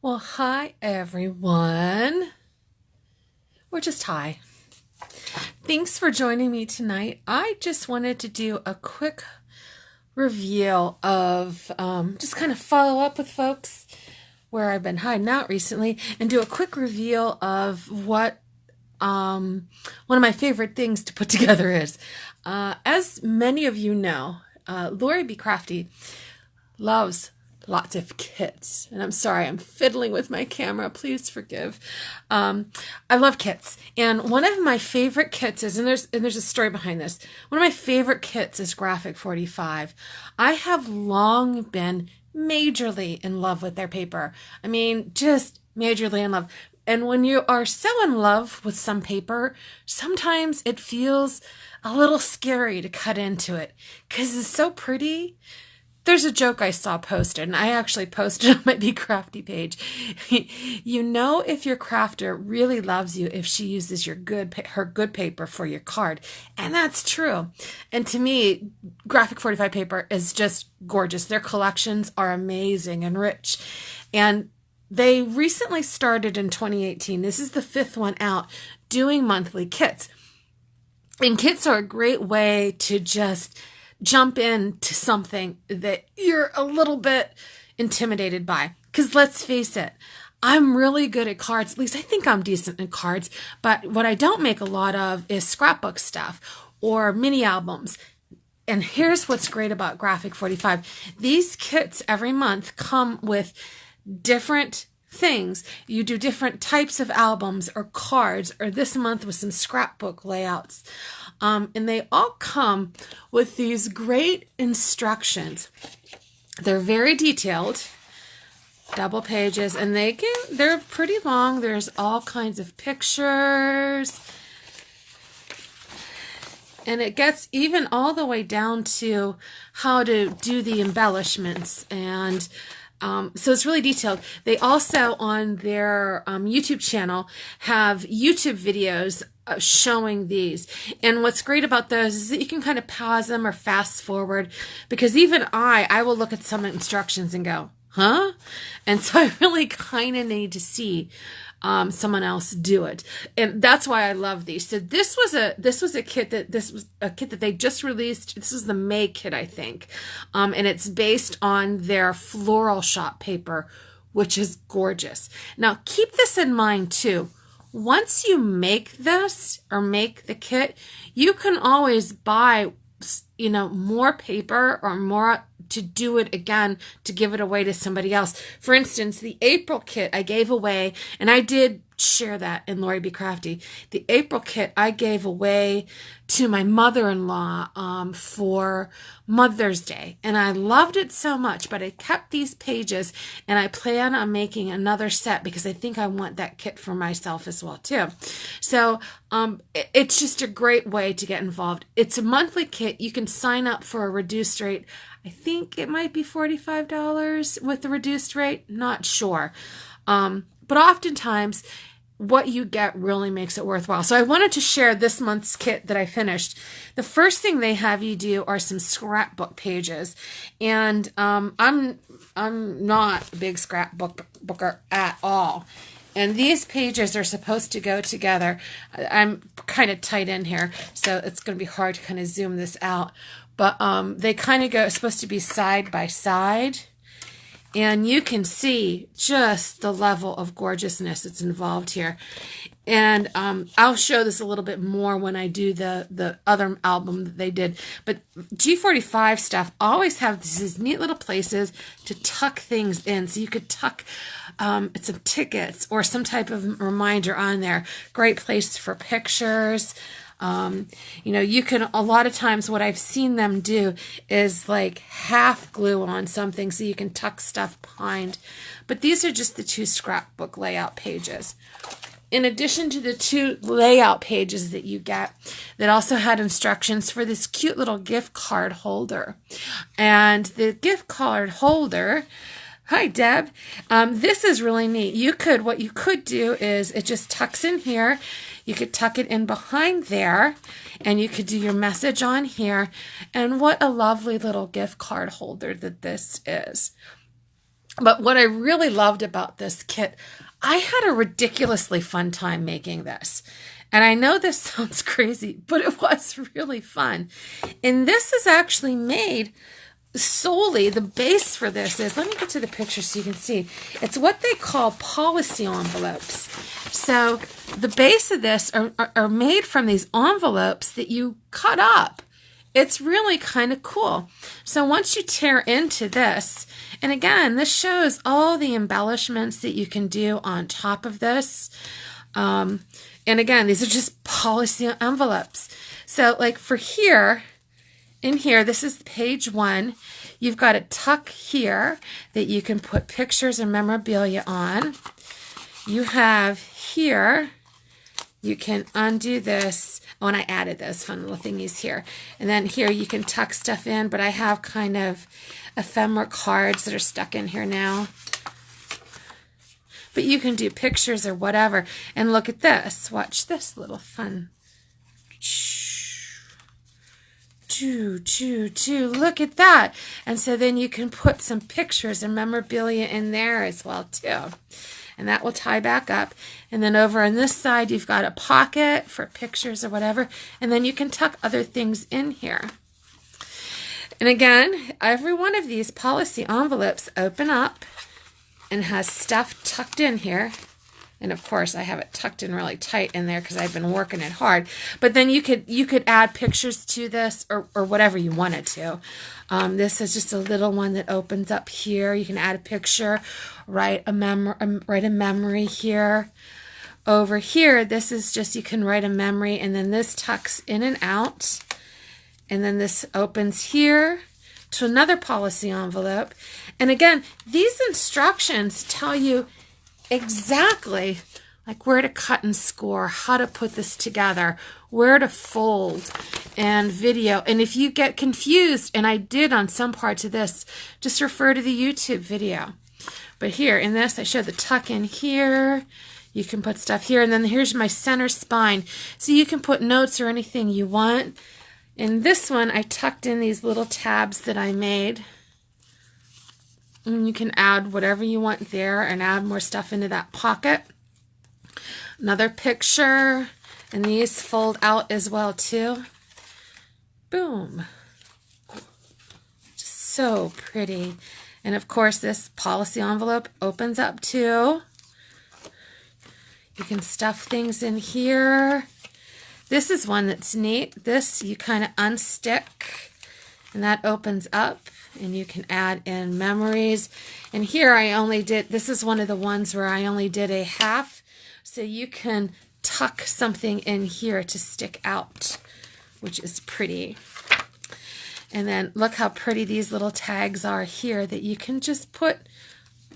Well, hi everyone. Or just hi. Thanks for joining me tonight. I just wanted to do a quick review of, just kind of follow up with folks where I've been hiding out recently and do a quick reveal of what one of my favorite things to put together is. As many of you know, Lori Be Crafty loves lots of kits. And I'm sorry, I'm fiddling with my camera. Please forgive. I love kits. And one of my favorite kits is, and there's a story behind this. One of my favorite kits is Graphic45. I have long been majorly in love with their paper. I mean, just majorly in love. And when you are so in love with some paper, sometimes it feels a little scary to cut into it because it's so pretty. There's a joke I saw posted, and I actually posted on my Be Crafty page. You know if your crafter really loves you if she uses her good paper for your card. And that's true. And to me, Graphic45 paper is just gorgeous. Their collections are amazing and rich. And they recently started in 2018. This is the 5th one out, doing monthly kits. And kits are a great way to just jump into something that you're a little bit intimidated by. Because let's face it, I'm really good at cards. At least I think I'm decent at cards. But what I don't make a lot of is scrapbook stuff or mini albums. And here's what's great about Graphic45. These kits every month come with different things. You do different types of albums or cards, or this month with some scrapbook layouts. And they all come with these great instructions. They're very detailed, double pages, and they're pretty long. There's all kinds of pictures. And it gets even all the way down to how to do the embellishments. And so it's really detailed. They also, on their YouTube channel, have YouTube videos showing these. And what's great about those is that you can kind of pause them or fast forward, because even I will look at some instructions and go, huh? And so I really kind of need to see someone else do it. And that's why I love these. So this was a kit that they just released. This is the May kit, I think. And it's based on their Floral Shoppe paper, which is gorgeous. Now keep this in mind too. Once you make this or make the kit, you can always buy, more paper or more to do it again, to give it away to somebody else. For instance, the April kit I gave away, and I did share that in Lori Be Crafty. The April kit I gave away to my mother-in-law for Mother's Day, and I loved it so much, but I kept these pages, and I plan on making another set because I think I want that kit for myself as well too. So it's just a great way to get involved. It's a monthly kit. You can sign up for a reduced rate. I think it might be $45 with the reduced rate. Not sure. But oftentimes what you get really makes it worthwhile. So I wanted to share this month's kit that I finished. The first thing they have you do are some scrapbook pages. And I'm not a big scrapbooker at all. And these pages are supposed to go together. I'm kind of tight in here, so it's going to be hard to kind of zoom this out. But they kind of go, supposed to be side by side. And you can see just the level of gorgeousness that's involved here. And I'll show this a little bit more when I do the other album that they did. But G45 stuff always have these neat little places to tuck things in. So you could tuck some tickets or some type of reminder on there. Great place for pictures. You can, a lot of times what I've seen them do is like half glue on something so you can tuck stuff behind. But these are just the 2 scrapbook layout pages. In addition to the 2 layout pages that you get, that also had instructions for this cute little gift card holder. And the gift card holder, hi Deb, this is really neat. What you could do is it just tucks in here. You could tuck it in behind there, and you could do your message on here. And what a lovely little gift card holder that this is. But what I really loved about this kit, I had a ridiculously fun time making this. And I know this sounds crazy, but it was really fun. And this is actually made solely, the base for this is, let me get to the picture so you can see. It's what they call policy envelopes. So the base of this are made from these envelopes that you cut up. It's really kind of cool. So once you tear into this, and again, this shows all the embellishments that you can do on top of this. And again, these are just policy envelopes. So like for here, in here, this is page 1. You've got a tuck here that you can put pictures and memorabilia on. You have here, you can undo this. Oh, and I added those fun little thingies here. And then here you can tuck stuff in, but I have kind of ephemera cards that are stuck in here now. But you can do pictures or whatever. And look at this. Watch this little fun. Look at that. And so then you can put some pictures and memorabilia in there as well too. And that will tie back up. And then over on this side, you've got a pocket for pictures or whatever. And then you can tuck other things in here. And again, every one of these policy envelopes open up and has stuff tucked in here. And of course, I have it tucked in really tight in there because I've been working it hard. But then you could add pictures to this or whatever you wanted to. This is just a little one that opens up here. You can add a picture, write a memory here. Over here, this is just, you can write a memory, and then this tucks in and out. And then this opens here to another policy envelope. And again, these instructions tell you exactly like where to cut and score, how to put this together, where to fold, and video. And if you get confused, and I did on some parts of this, just refer to the YouTube video. But here in this, I showed the tuck in here. You can put stuff here, and then here's my center spine. So you can put notes or anything you want. In this one, I tucked in these little tabs that I made. And you can add whatever you want there and add more stuff into that pocket. Another picture, and these fold out as well too. Boom. Just so pretty. And of course, this policy envelope opens up too. You can stuff things in here. This is one that's neat. This you kind of unstick, and that opens up. And you can add in memories. And here I only did, this is one of the ones where I only did a half. So you can tuck something in here to stick out, which is pretty. And then look how pretty these little tags are here that you can just put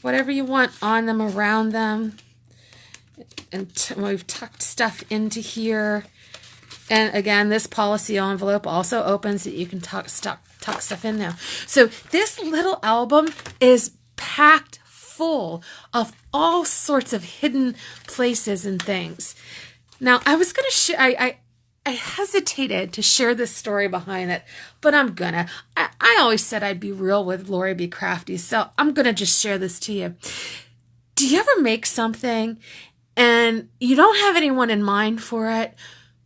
whatever you want on them, around them. And we've tucked stuff into here. And again, this policy envelope also opens that you can tuck stuff in there. So this little album is packed full of all sorts of hidden places and things. Now, I was going to share, I hesitated to share this story behind it, but I'm gonna. I always said I'd be real with Lori Be Crafty, so I'm going to just share this to you. Do you ever make something and you don't have anyone in mind for it,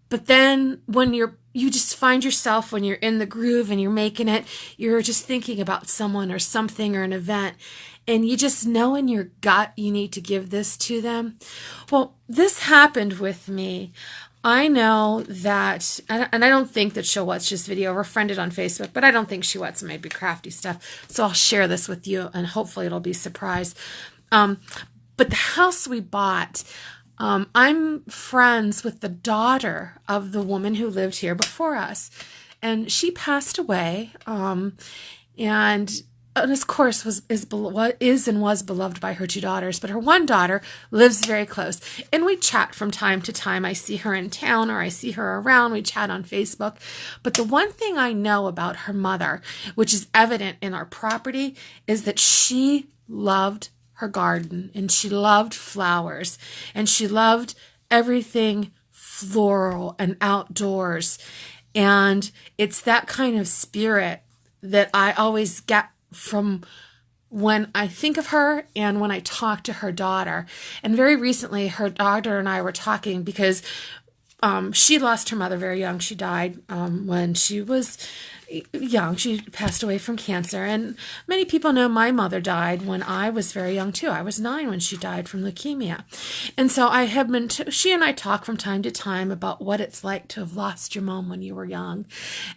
but then when you just find yourself when you're in the groove and you're making it, you're just thinking about someone or something or an event, and you just know in your gut you need to give this to them? Well, this happened with me. I know that, and I don't think that she'll watch this video. We're friended on Facebook, but I don't think she watches my Be Crafty stuff. So I'll share this with you, and hopefully it'll be a surprise. But the house we bought, I'm friends with the daughter of the woman who lived here before us, and she passed away. And of course is and was beloved by her two daughters, but her one daughter lives very close, and we chat from time to time. I see her in town or I see her around. We chat on Facebook. But the one thing I know about her mother, which is evident in our property, is that she loved her garden, and she loved flowers, and she loved everything floral and outdoors. And it's that kind of spirit that I always get from when I think of her and when I talk to her daughter. And very recently, her daughter and I were talking because she lost her mother very young. She died when she was young. She passed away from cancer. And many people know my mother died when I was very young too. I was 9 when she died from leukemia. And so I have been, she and I talk from time to time about what it's like to have lost your mom when you were young.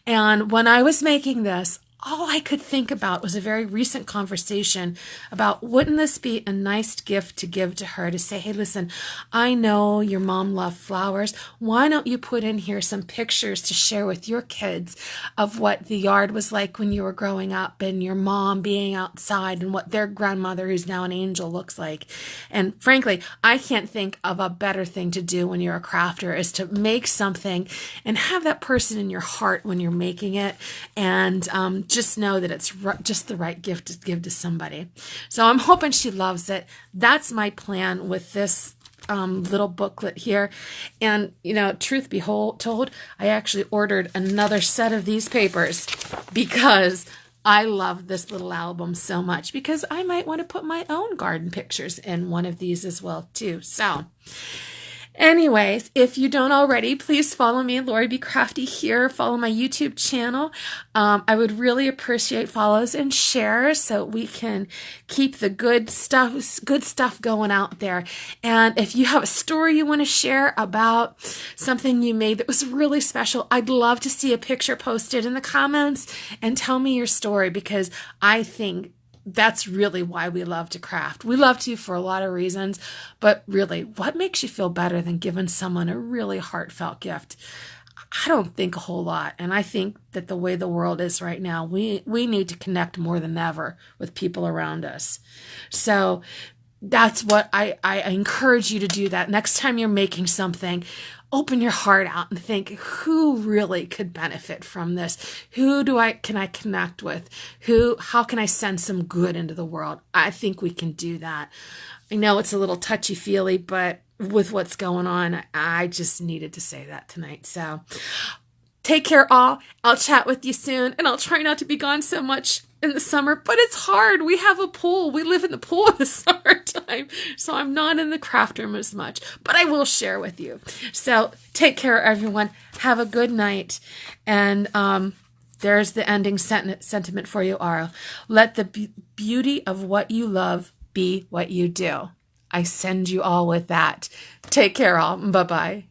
And when I was making this, all I could think about was a very recent conversation about, wouldn't this be a nice gift to give to her, to say, hey, listen, I know your mom loved flowers. Why don't you put in here some pictures to share with your kids of what the yard was like when you were growing up, and your mom being outside, and what their grandmother, who's now an angel, looks like. And frankly, I can't think of a better thing to do when you're a crafter, is to make something and have that person in your heart when you're making it, and just know that it's just the right gift to give to somebody. So I'm hoping she loves it. That's my plan with this little booklet here. And, you know, truth be told, I actually ordered another set of these papers because I love this little album so much, because I might want to put my own garden pictures in one of these as well too. So anyways, if you don't already, please follow me, Lori B. Crafty here. Follow my YouTube channel. I would really appreciate follows and shares so we can keep the good stuff going out there. And if you have a story you want to share about something you made that was really special, I'd love to see a picture posted in the comments and tell me your story, because I think that's really why we love to craft. We love to for a lot of reasons, but really, what makes you feel better than giving someone a really heartfelt gift? I don't think a whole lot. And I think that the way the world is right now, we need to connect more than ever with people around us. So that's what I encourage you to do. That next time you're making something, open your heart out and think, who really could benefit from this? Who can I connect with? How can I send some good into the world? I think we can do that. I know it's a little touchy-feely, but with what's going on, I just needed to say that tonight. So take care, all. I'll chat with you soon, and I'll try not to be gone so much in the summer, but it's hard. We have a pool. We live in the pool in the summertime, so I'm not in the craft room as much, but I will share with you. So take care, everyone. Have a good night. And there's the ending sentiment for you, Ara. Let the beauty of what you love be what you do. I send you all with that. Take care, all. Bye-bye.